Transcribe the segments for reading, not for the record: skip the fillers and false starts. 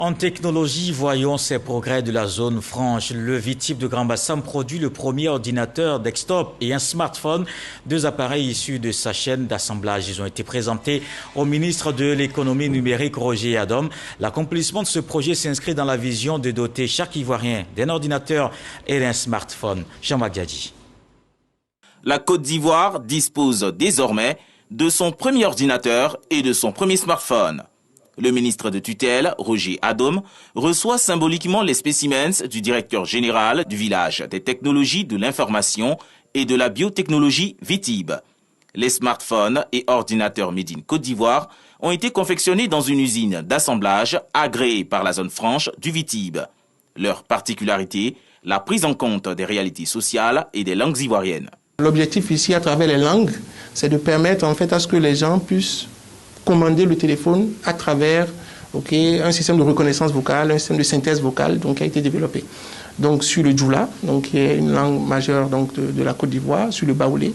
En technologie, voyons ces progrès de la zone franche. Le VITIB de Grand Bassam produit le premier ordinateur desktop et un smartphone, deux appareils issus de sa chaîne d'assemblage. Ils ont été présentés au ministre de l'économie numérique, Roger Adom. L'accomplissement de ce projet s'inscrit dans la vision de doter chaque Ivoirien d'un ordinateur et d'un smartphone. Jean-Marc Diadji. La Côte d'Ivoire dispose désormais de son premier ordinateur et de son premier smartphone. Le ministre de tutelle, Roger Adom, reçoit symboliquement les spécimens du directeur général du village des technologies de l'information et de la biotechnologie VITIB. Les smartphones et ordinateurs Made in Côte d'Ivoire ont été confectionnés dans une usine d'assemblage agréée par la zone franche du VITIB. Leur particularité, la prise en compte des réalités sociales et des langues ivoiriennes. L'objectif ici, à travers les langues, c'est de permettre en fait à ce que les gens puissent commander le téléphone à travers un système de reconnaissance vocale, un système de synthèse vocale qui a été développé. Donc sur le Djoula, qui est une langue majeure de la Côte d'Ivoire, sur le baoulé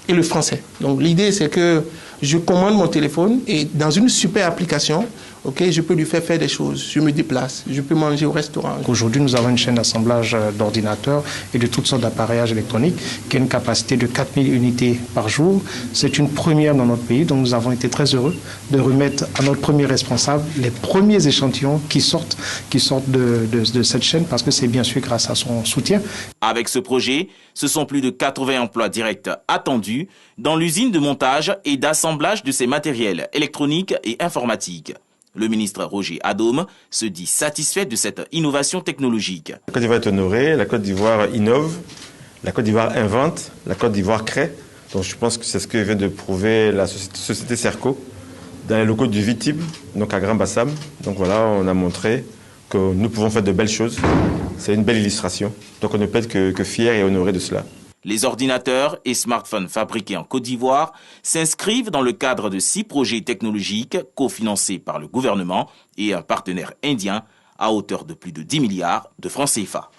et le français. Donc l'idée c'est que je commande mon téléphone et dans une super application, je peux lui faire des choses. Je me déplace, je peux manger au restaurant. Aujourd'hui, nous avons une chaîne d'assemblage d'ordinateurs et de toutes sortes d'appareillages électroniques qui a une capacité de 4000 unités par jour. C'est une première dans notre pays, donc nous avons été très heureux de remettre à notre premier responsable les premiers échantillons qui sortent de cette chaîne parce que c'est bien sûr grâce à son soutien. Avec ce projet, ce sont plus de 80 emplois directs attendus dans l'usine de montage et d'assemblage de ces matériels électroniques et informatiques. Le ministre Roger Adom se dit satisfait de cette innovation technologique. La Côte d'Ivoire est honorée, la Côte d'Ivoire innove, la Côte d'Ivoire invente, la Côte d'Ivoire crée. Donc je pense que c'est ce que vient de prouver la société Serco dans les locaux du VITIB, donc à Grand Bassam. Donc voilà, on a montré que nous pouvons faire de belles choses. C'est une belle illustration. Donc on ne peut être que fier et honoré de cela. Les ordinateurs et smartphones fabriqués en Côte d'Ivoire s'inscrivent dans le cadre de 6 projets technologiques cofinancés par le gouvernement et un partenaire indien à hauteur de plus de 10 milliards de francs CFA.